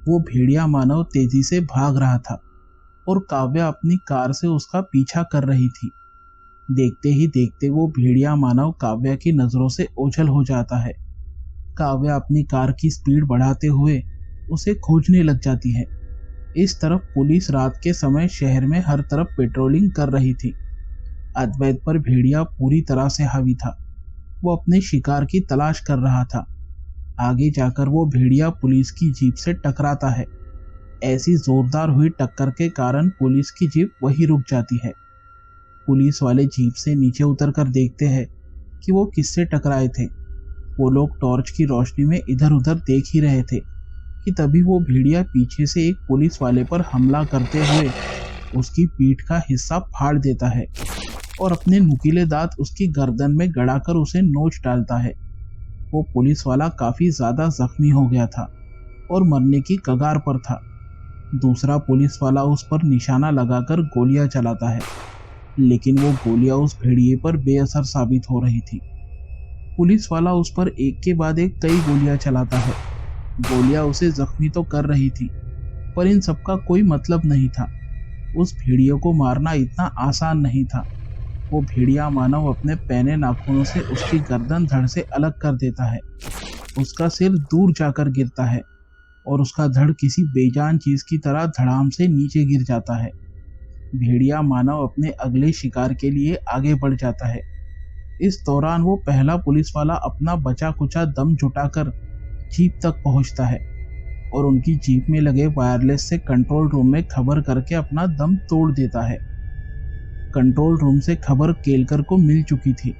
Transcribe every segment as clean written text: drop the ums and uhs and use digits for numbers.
वो भेड़िया मानव तेजी से भाग रहा था और काव्या अपनी कार से उसका पीछा कर रही थी। देखते ही देखते वो भेड़िया मानव काव्या की नजरों से ओझल हो जाता है। काव्या अपनी कार की स्पीड बढ़ाते हुए उसे खोजने लग जाती है। इस तरफ पुलिस रात के समय शहर में हर तरफ पेट्रोलिंग कर रही थी। अद्वैत पर भेड़िया पूरी तरह से हावी था। वो अपने शिकार की तलाश कर रहा था। आगे जाकर वो भेड़िया पुलिस की जीप से टकराता है। ऐसी जोरदार हुई टक्कर के कारण पुलिस की जीप वहीं रुक जाती है। पुलिस वाले जीप से नीचे उतरकर देखते हैं कि वो किससे टकराए थे। वो लोग टॉर्च की रोशनी में इधर उधर देख ही रहे थे कि तभी वो भेड़िया पीछे से एक पुलिस वाले पर हमला करते हुए उसकी पीठ का हिस्सा फाड़ देता है और अपने नुकीले दांत उसकी गर्दन में गड़ाकर उसे नोच डालता है। वो पुलिस वाला काफी ज्यादा जख्मी हो गया था और मरने की कगार पर था। दूसरा पुलिस वाला उस पर निशाना लगाकर गोलियां चलाता है, लेकिन वो गोलियां उस भेड़िए पर बेअसर साबित हो रही थी। पुलिस वाला उस पर एक के बाद एक कई गोलियां चलाता है। गोलियां उसे जख्मी तो कर रही थी, पर इन सबका कोई मतलब नहीं था। उस भेड़िए को मारना इतना आसान नहीं था। वो भेड़िया मानव अपने पैने नाखूनों से उसकी गर्दन धड़ से अलग कर देता है। उसका सिर दूर जाकर गिरता है और उसका धड़ किसी बेजान चीज की तरह धड़ाम से नीचे गिर जाता है। भेड़िया मानव अपने अगले शिकार के लिए आगे बढ़ जाता है। इस दौरान वो पहला पुलिस वाला अपना बचा कुचा दम जुटाकर जीप तक पहुंचता है और उनकी जीप में लगे वायरलेस से कंट्रोल रूम में खबर करके अपना दम तोड़ देता है। कंट्रोल रूम से खबर केलकर को मिल चुकी थी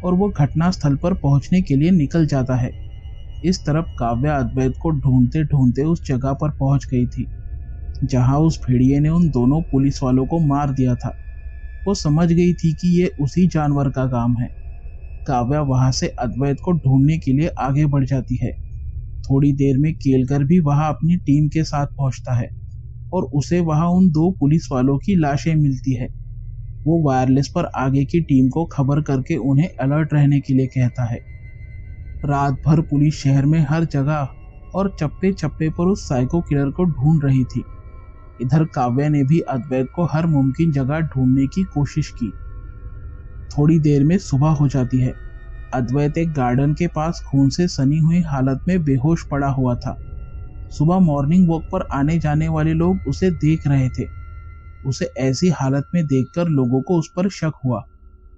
और वो घटना स्थल पर पहुंचने के लिए निकल जाता है। इस तरफ काव्या अद्वैत को ढूंढते ढूंढते उस जगह पर पहुंच गई थी जहां उस भेड़िए ने उन दोनों पुलिस वालों को मार दिया था। वो समझ गई थी कि ये उसी जानवर का काम है। काव्या वहां से अद्वैत को ढूंढने के लिए आगे बढ़ जाती है। थोड़ी देर में केलकर भी वहां अपनी टीम के साथ पहुंचता है और उसे वहां उन दो पुलिस वालों की लाशें मिलती है। वो वायरलेस पर आगे की टीम को खबर करके उन्हें अलर्ट रहने के लिए कहता है। रात भर पुलिस शहर में हर जगह और चप्पे चप्पे पर उस साइको किलर को ढूंढ रही थी। इधर काव्या ने भी अद्वैत को हर मुमकिन जगह ढूंढने की कोशिश की। थोड़ी देर में सुबह हो जाती है। अद्वैत एक गार्डन के पास खून से सनी हुई हालत में बेहोश पड़ा हुआ था। सुबह मॉर्निंग वॉक पर आने जाने वाले लोग उसे देख रहे थे। उसे ऐसी हालत में देखकर लोगों को उस पर शक हुआ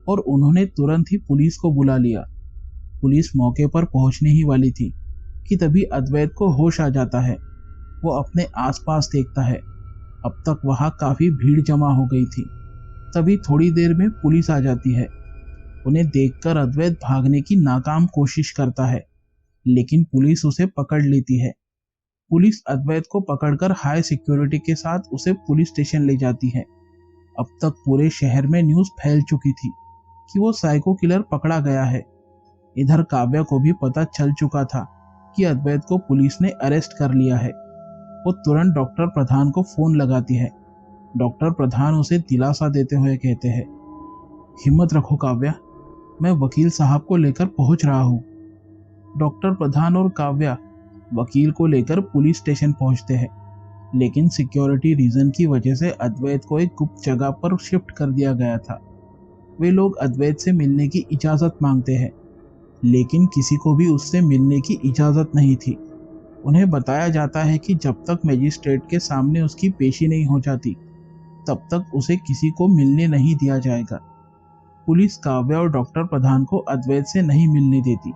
और उन्होंने तुरंत ही पुलिस को बुला लिया। पुलिस मौके पर पहुंचने ही वाली थी कि तभी अद्वैत को होश आ जाता है। वो अपने आसपास देखता है। अब तक वहां काफी भीड़ जमा हो गई थी। तभी थोड़ी देर में पुलिस आ जाती है। उन्हें देखकर अद्वैत भागने की नाकाम कोशिश करता है, लेकिन पुलिस उसे पकड़ लेती है। पुलिस अद्वैत को पकड़कर हाई सिक्योरिटी के साथ उसे पुलिस स्टेशन ले जाती है। अब तक पूरे शहर में न्यूज़ फैल चुकी थी कि वो साइको किलर पकड़ा गया है। इधर काव्या को भी पता चल चुका था कि अद्वैत को पुलिस ने अरेस्ट कर लिया है। वो तुरंत डॉक्टर प्रधान को फोन लगाती है। डॉक्टर प्रधान उसे दिलासा देते हुए कहते हैं, हिम्मत रखो काव्या, मैं वकील साहब को लेकर पहुंच रहा हूँ। डॉक्टर प्रधान और काव्या वकील को लेकर पुलिस स्टेशन पहुंचते हैं, लेकिन सिक्योरिटी रीजन की वजह से अद्वैत को एक गुप्त जगह पर शिफ्ट कर दिया गया था। वे लोग अद्वैत से मिलने की इजाज़त मांगते हैं, लेकिन किसी को भी उससे मिलने की इजाज़त नहीं थी। उन्हें बताया जाता है कि जब तक मजिस्ट्रेट के सामने उसकी पेशी नहीं हो जाती, तब तक उसे किसी को मिलने नहीं दिया जाएगा। पुलिस काव्या और डॉक्टर प्रधान को अद्वैत से नहीं मिलने देती।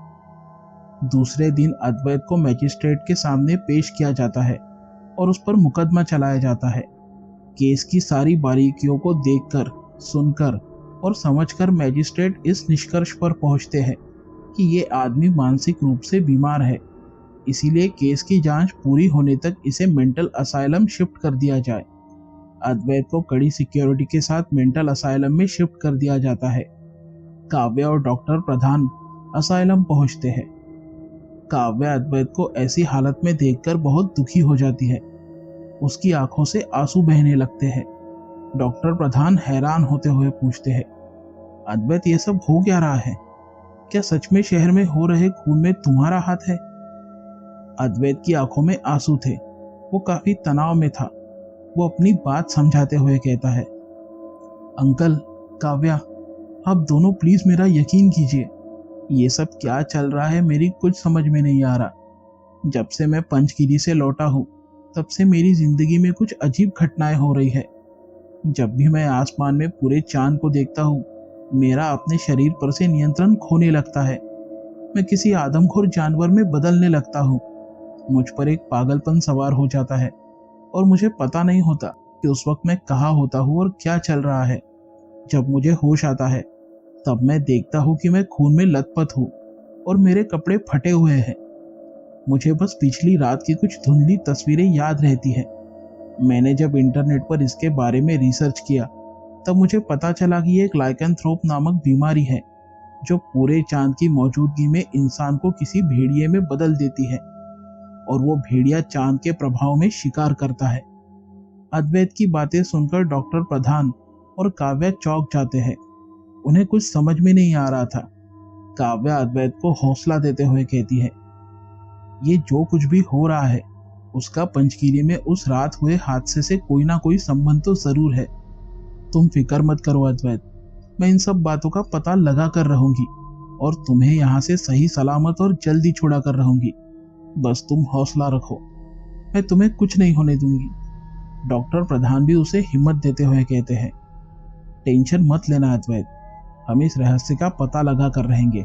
दूसरे दिन अद्वैत को मजिस्ट्रेट के सामने पेश किया जाता है और उस पर मुकदमा चलाया जाता है। केस की सारी बारीकियों को देखकर, सुनकर और समझकर मजिस्ट्रेट इस निष्कर्ष पर पहुंचते हैं कि ये आदमी मानसिक रूप से बीमार है, इसीलिए केस की जांच पूरी होने तक इसे मेंटल असाइलम शिफ्ट कर दिया जाए। अद्वैत को कड़ी सिक्योरिटी के साथ मेंटल असाइलम में शिफ्ट कर दिया जाता है। काव्या और डॉक्टर प्रधान असाइलम पहुंचते हैं। काव्या अद्वैत को ऐसी हालत में देखकर बहुत दुखी हो जाती है। उसकी आंखों से आंसू बहने लगते हैं। डॉक्टर प्रधान हैरान होते हुए पूछते हैं, अद्वैत ये सब हो क्या रहा है? क्या सच में शहर में हो रहे खून में तुम्हारा हाथ है? अद्वैत की आंखों में आंसू थे। वो काफी तनाव में था। वो अपनी बात समझाते हुए कहता है, अंकल, काव्या, आप दोनों प्लीज मेरा यकीन कीजिए। ये सब क्या चल रहा है मेरी कुछ समझ में नहीं आ रहा। जब से मैं पंचगिरी से लौटा हूँ तब से मेरी जिंदगी में कुछ अजीब घटनाएं हो रही है। जब भी मैं आसमान में पूरे चांद को देखता हूँ, मेरा अपने शरीर पर से नियंत्रण खोने लगता है। मैं किसी आदमखोर जानवर में बदलने लगता हूँ। मुझ पर एक पागलपन सवार हो जाता है और मुझे पता नहीं होता कि उस वक्त मैं कहाँ होता हूँ और क्या चल रहा है। जब मुझे होश आता है तब मैं देखता हूँ कि मैं खून में लथपथ हूँ और मेरे कपड़े फटे हुए हैं। मुझे बस पिछली रात की कुछ धुंधली तस्वीरें याद रहती हैं। मैंने जब इंटरनेट पर इसके बारे में रिसर्च किया तब मुझे पता चला कि ये एक लाइकेंथ्रोप नामक बीमारी है जो पूरे चांद की मौजूदगी में इंसान को किसी भेड़िए में बदल देती है और वो भेड़िया चांद के प्रभाव में शिकार करता है। अद्वैत की बातें सुनकर डॉक्टर प्रधान और काव्या चौंक जाते हैं। उन्हें कुछ समझ में नहीं आ रहा था। काव्या अद्वैत को हौसला देते हुए कहती है, ये जो कुछ भी हो रहा है उसका पंचगिरी में उस रात हुए हादसे से कोई ना कोई संबंध तो जरूर है। तुम फिक्र मत करो अद्वैत, मैं इन सब बातों का पता लगा कर रहूंगी और तुम्हें यहाँ से सही सलामत और जल्दी छुड़ा कर रहूंगी। बस तुम हौसला रखो, मैं तुम्हें कुछ नहीं होने दूंगी। डॉक्टर प्रधान भी उसे हिम्मत देते हुए कहते हैं, टेंशन मत लेना अद्वैत, हम इस रहस्य का पता लगा कर रहेंगे।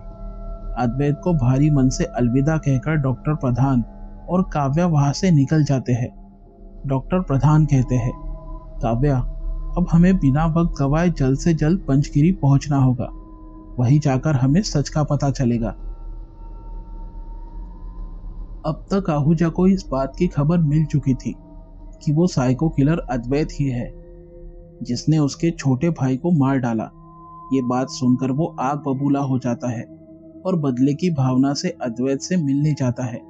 अद्वैत को भारी मन से अलविदा कहकर डॉक्टर प्रधान और काव्या वहां से निकल जाते हैं। डॉक्टर प्रधान कहते हैं, काव्या, अब हमें बिना वक्त गवाए जल्द से जल्द पंचगिरी पहुंचना होगा। वहीं जाकर हमें सच का पता चलेगा। अब तक आहूजा को इस बात की खबर मिल चुकी थी कि वो साइको किलर अद्वैत ही है जिसने उसके छोटे भाई को मार डाला। ये बात सुनकर वो आग बबूला हो जाता है और बदले की भावना से अद्वैत से मिलने जाता है।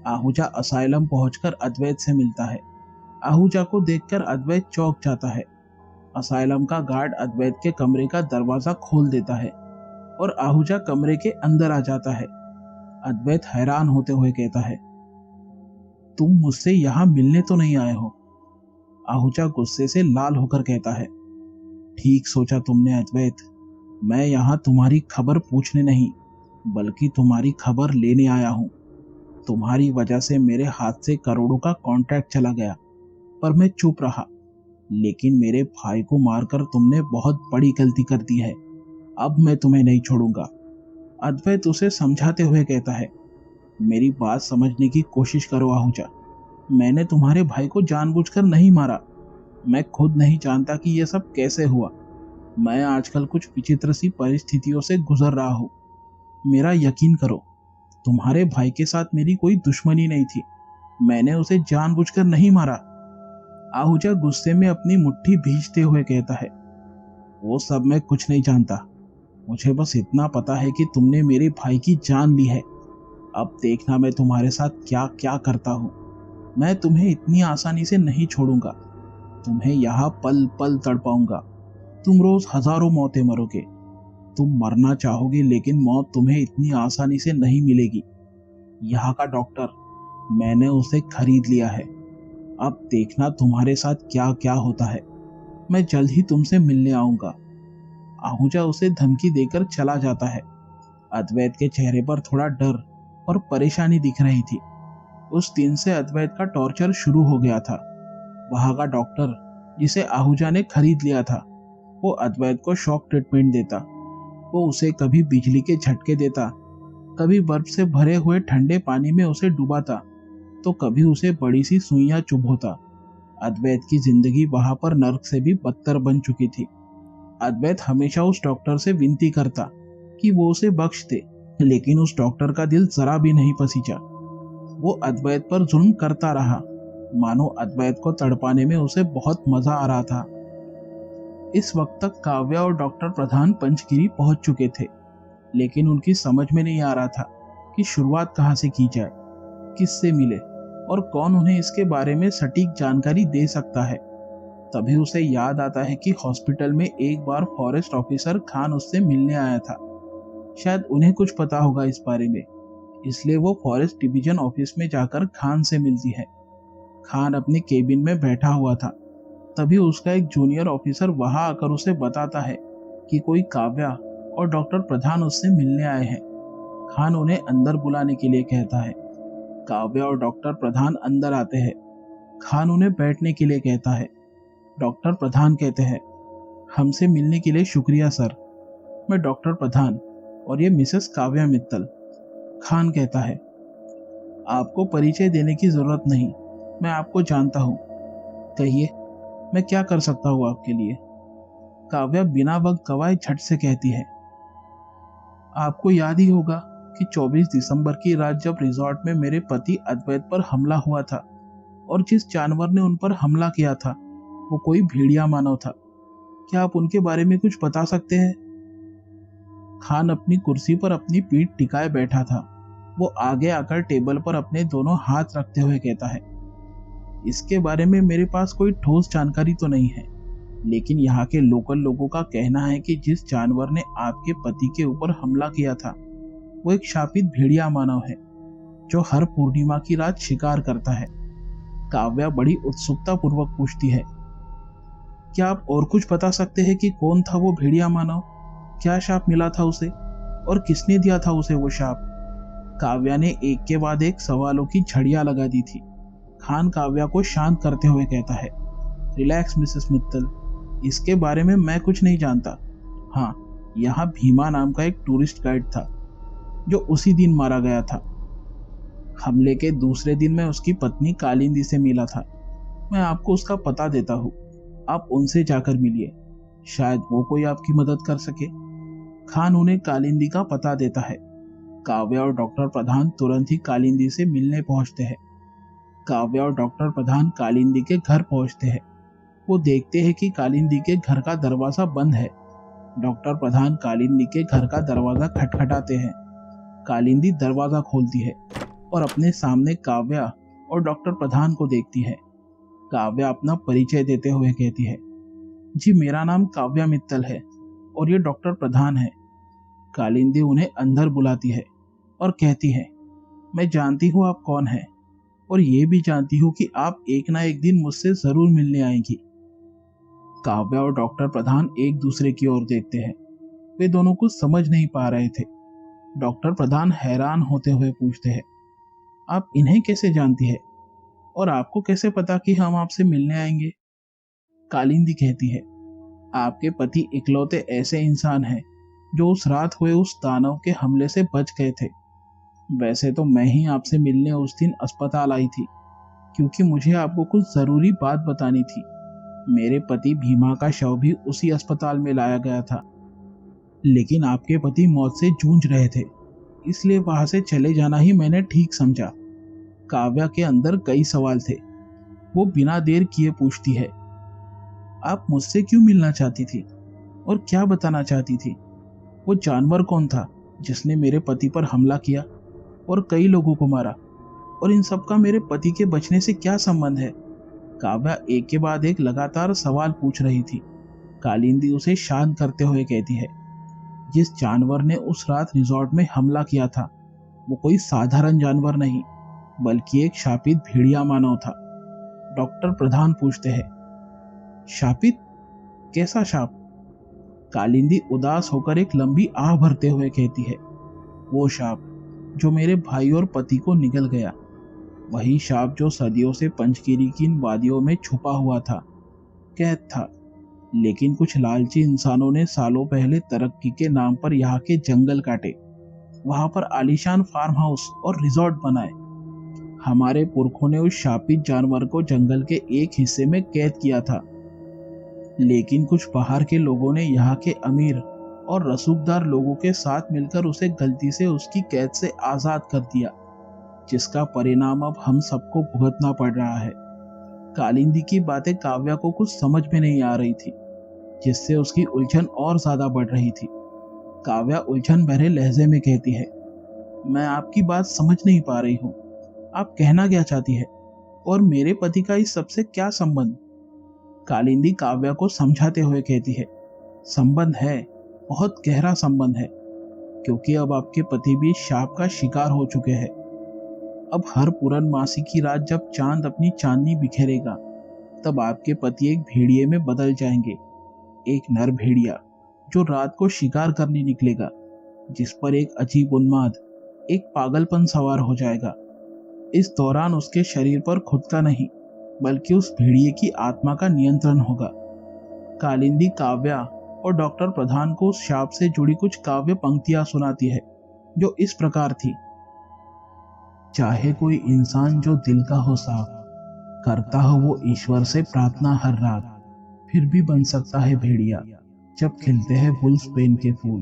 आहूजा असाइलम पहुंचकर अद्वैत से मिलता है। आहूजा को देखकर अद्वैत चौंक जाता है। असाइलम का गार्ड अद्वैत के कमरे का दरवाजा खोल देता है और आहूजा कमरे के अंदर आ जाता है। अद्वैत हैरान होते हुए कहता है, तुम मुझसे यहां मिलने तो नहीं आए हो? आहूजा गुस्से से लाल होकर कहता है, ठीक सोचा तुमने अद्वैत, मैं यहां तुम्हारी खबर पूछने नहीं बल्कि तुम्हारी खबर लेने आया हूं। तुम्हारी वजह से मेरे हाथ से करोड़ों का कॉन्ट्रैक्ट चला गया, पर मैं चुप रहा। लेकिन मेरे भाई को मारकर तुमने बहुत बड़ी गलती कर दी है। अब मैं तुम्हें नहीं छोड़ूंगा। अद्वैत उसे समझाते हुए कहता है, मेरी बात समझने की कोशिश करो आहूजा, मैंने तुम्हारे भाई को जानबूझकर नहीं मारा। मैं खुद नहीं जानता कि यह सब कैसे हुआ। मैं आजकल कुछ विचित्र सी परिस्थितियों से गुजर रहा हूँ। मेरा यकीन करो, तुम्हारे भाई के साथ मेरी कोई दुश्मनी नहीं थी। मैंने उसे जानबूझकर नहीं मारा। आहूजा गुस्से में अपनी मुट्ठी भींचते हुए कहता है, वो सब मैं कुछ नहीं जानता। मुझे बस इतना पता है कि तुमने मेरे भाई की जान ली है। अब देखना मैं तुम्हारे साथ क्या क्या करता हूँ। मैं तुम्हें इतनी आसानी से नहीं छोड़ूंगा। तुम्हें यहाँ पल पल तड़पाऊंगा। तुम रोज हजारों मौतें मरोगे। तुम मरना चाहोगे लेकिन मौत तुम्हें इतनी आसानी से नहीं मिलेगी। यहाँ का डॉक्टर, मैंने उसे खरीद लिया है। अब देखना तुम्हारे साथ क्या क्या होता है। मैं जल्द ही तुमसे मिलने आऊंगा। आहूजा उसे धमकी देकर चला जाता है। अद्वैत के चेहरे पर थोड़ा डर और परेशानी दिख रही थी। उस दिन से अद्वैत का टॉर्चर शुरू हो गया था। वहां का डॉक्टर जिसे आहूजा ने खरीद लिया था, वो अद्वैत को शॉक ट्रीटमेंट देता। वो उसे कभी बिजली के झटके देता, कभी बर्फ से भरे हुए ठंडे पानी में उसे डुबाता, तो कभी उसे बड़ी सी सुइयां चुभोता। अद्वैत की जिंदगी वहां पर नर्क से भी बदतर बन चुकी थी। अद्वैत हमेशा उस डॉक्टर से विनती करता कि वो उसे बख्श दे, लेकिन उस डॉक्टर का दिल जरा भी नहीं पसीजा। वो अद्वैत पर जुल्म करता रहा, मानो अद्वैत को तड़पाने में उसे बहुत मजा आ रहा था। इस वक्त तक काव्या और डॉक्टर प्रधान पंचगिरी पहुंच चुके थे, लेकिन उनकी समझ में नहीं आ रहा था कि शुरुआत कहां से की जाए, किससे मिले और कौन उन्हें इसके बारे में सटीक जानकारी दे सकता है। तभी उसे याद आता है कि हॉस्पिटल में एक बार फॉरेस्ट ऑफिसर खान उससे मिलने आया था। शायद उन्हें कुछ पता होगा इस बारे में, इसलिए वो फॉरेस्ट डिवीजन ऑफिस में जाकर खान से मिलती है। खान अपने केबिन में बैठा हुआ था। तभी उसका एक जूनियर ऑफिसर वहां आकर उसे बताता है कि कोई काव्या और डॉक्टर प्रधान उससे मिलने आए हैं। खान उन्हें अंदर बुलाने के लिए कहता है। काव्या और डॉक्टर प्रधान अंदर आते हैं। खान उन्हें बैठने के लिए कहता है। डॉक्टर प्रधान कहते हैं, हमसे मिलने के लिए शुक्रिया सर। मैं डॉक्टर प्रधान और ये मिसेस काव्या मित्तल। खान कहता है, आपको परिचय देने की जरूरत नहीं, मैं आपको जानता हूँ। कहिए, मैं क्या कर सकता हूँ आपके लिए? काव्या बिना वक्त गवाए झट से कहती है, आपको याद ही होगा कि 24 दिसंबर की रात जब रिजॉर्ट में मेरे पति अद्वैत पर हमला हुआ था और जिस जानवर ने उन पर हमला किया था वो कोई भेड़िया मानव था। क्या आप उनके बारे में कुछ बता सकते हैं? खान अपनी कुर्सी पर अपनी पीठ टिकाए बैठा था। वो आगे आकर टेबल पर अपने दोनों हाथ रखते हुए कहता है, इसके बारे में मेरे पास कोई ठोस जानकारी तो नहीं है, लेकिन यहाँ के लोकल लोगों का कहना है कि जिस जानवर ने आपके पति के ऊपर हमला किया था वो एक शापित भेड़िया मानव है जो हर पूर्णिमा की रात शिकार करता है। काव्या बड़ी उत्सुकता पूर्वक पूछती है, क्या आप और कुछ बता सकते हैं कि कौन था वो भेड़िया मानव? क्या शाप मिला था उसे और किसने दिया था उसे वो शाप? काव्या ने एक के बाद एक सवालों की झड़ियां लगा दी थी। खान काव्या को शांत करते हुए कहता है, रिलैक्स मिसेस मित्तल, इसके बारे में मैं कुछ नहीं जानता। हाँ, यहाँ भीमा नाम का एक टूरिस्ट गाइड था जो उसी दिन मारा गया था। हमले के दूसरे दिन मैं उसकी पत्नी कालिंदी से मिला था। मैं आपको उसका पता देता हूँ, आप उनसे जाकर मिलिए, शायद वो कोई आपकी मदद कर सके। खान उन्हें कालिंदी का पता देता है। काव्या और डॉक्टर प्रधान तुरंत ही कालिंदी से मिलने पहुंचते हैं। काव्या और डॉक्टर प्रधान कालिंदी के घर पहुंचते हैं। वो देखते हैं कि कालिंदी के घर का दरवाजा बंद है। डॉक्टर प्रधान कालिंदी के घर का दरवाजा खटखटाते हैं। कालिंदी दरवाजा खोलती है और अपने सामने काव्या और डॉक्टर प्रधान को देखती है। काव्या अपना परिचय देते हुए कहती है, जी मेरा नाम काव्या मित्तल है और ये डॉक्टर प्रधान है। कालिंदी उन्हें अंदर बुलाती है और कहती है, मैं जानती हूँ आप कौन हैं और ये भी जानती हूँ कि आप एक ना एक दिन मुझसे जरूर मिलने आएंगी। काव्या और डॉक्टर प्रधान एक दूसरे की ओर देखते हैं। वे दोनों कुछ समझ नहीं पा रहे थे। डॉक्टर प्रधान हैरान होते हुए पूछते हैं, आप इन्हें कैसे जानती है और आपको कैसे पता कि हम आपसे मिलने आएंगे? कालिंदी कहती है, आपके पति इकलौते ऐसे इंसान हैं जो उस रात हुए उस दानव के हमले से बच गए थे। वैसे तो मैं ही आपसे मिलने उस दिन अस्पताल आई थी क्योंकि मुझे आपको कुछ जरूरी बात बतानी थी। मेरे पति भीमा का शव भी उसी अस्पताल में लाया गया था, लेकिन आपके पति मौत से जूझ रहे थे, इसलिए वहां से चले जाना ही मैंने ठीक समझा। काव्या के अंदर कई सवाल थे। वो बिना देर किए पूछती है, आप मुझसे क्यों मिलना चाहती थी और क्या बताना चाहती थी? वो जानवर कौन था जिसने मेरे पति पर हमला किया और कई लोगों को मारा, और इन सब का मेरे पति के बचने से क्या संबंध है? काव्या एक के बाद एक लगातार सवाल पूछ रही थी। कालिंदी उसे शांत करते हुए कहती है, जिस जानवर ने उस रात रिजॉर्ट में हमला किया था वो कोई साधारण जानवर नहीं बल्कि एक शापित भेड़िया मानव था। डॉक्टर प्रधान पूछते हैं, शापित? कैसा शाप? कालिंदी उदास होकर एक लंबी आह भरते हुए कहती है, वो शाप जो मेरे भाई और पति को निगल गया, वही शाप जो सदियों से पंचगिरी की इन वादियों में छुपा हुआ था, कैद था। लेकिन कुछ लालची इंसानों ने सालों पहले तरक्की के नाम पर यहाँ के जंगल काटे, वहां पर आलीशान फार्म हाउस और रिजॉर्ट बनाए। हमारे पुरखों ने उस शापित जानवर को जंगल के एक हिस्से में कैद किया था, लेकिन कुछ बाहर के लोगों ने यहाँ के अमीर और रसूखदार लोगों के साथ मिलकर उसे गलती से उसकी कैद से आजाद कर दिया, जिसका परिणाम अब हम सबको भुगतना पड़ रहा है। कालिंदी की बातें काव्या को कुछ समझ में नहीं आ रही थी, जिससे उसकी उलझन और ज्यादा बढ़ रही थी। काव्या उलझन भरे लहजे में कहती है, मैं आपकी बात समझ नहीं पा रही हूँ, आप कहना क्या चाहती है और मेरे पति का इस सबसे क्या संबंध? कालिंदी काव्या को समझाते हुए कहती है, संबंध है, बहुत गहरा संबंध है, क्योंकि अब आपके पति भी शाप का शिकार हो चुके हैं। अब हर पूर्णमासी की रात जब चांद अपनी चांदनी बिखेरेगा, तब आपके पति एक भेड़िए में बदल जाएंगे, एक नर भेड़िया जो रात को शिकार करने निकलेगा, जिस पर एक अजीब उन्माद, एक पागलपन सवार हो जाएगा। इस दौरान उसके शरीर पर खुद का नहीं, बल्कि उस भेड़िए की आत्मा का नियंत्रण होगा। कालिंदी काव्या और डॉक्टर प्रधान को उस शाप से जुड़ी कुछ काव्य पंक्तियां सुनाती है, जो इस प्रकार थी। चाहे कोई इंसान जो दिल का हो साफ, करता हो वो ईश्वर से प्रार्थना हर रात, फिर भी बन सकता है भेड़िया जब खिलते हैं वुल्फ पेन के फूल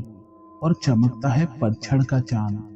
और चमकता है पतझड़ का चांद।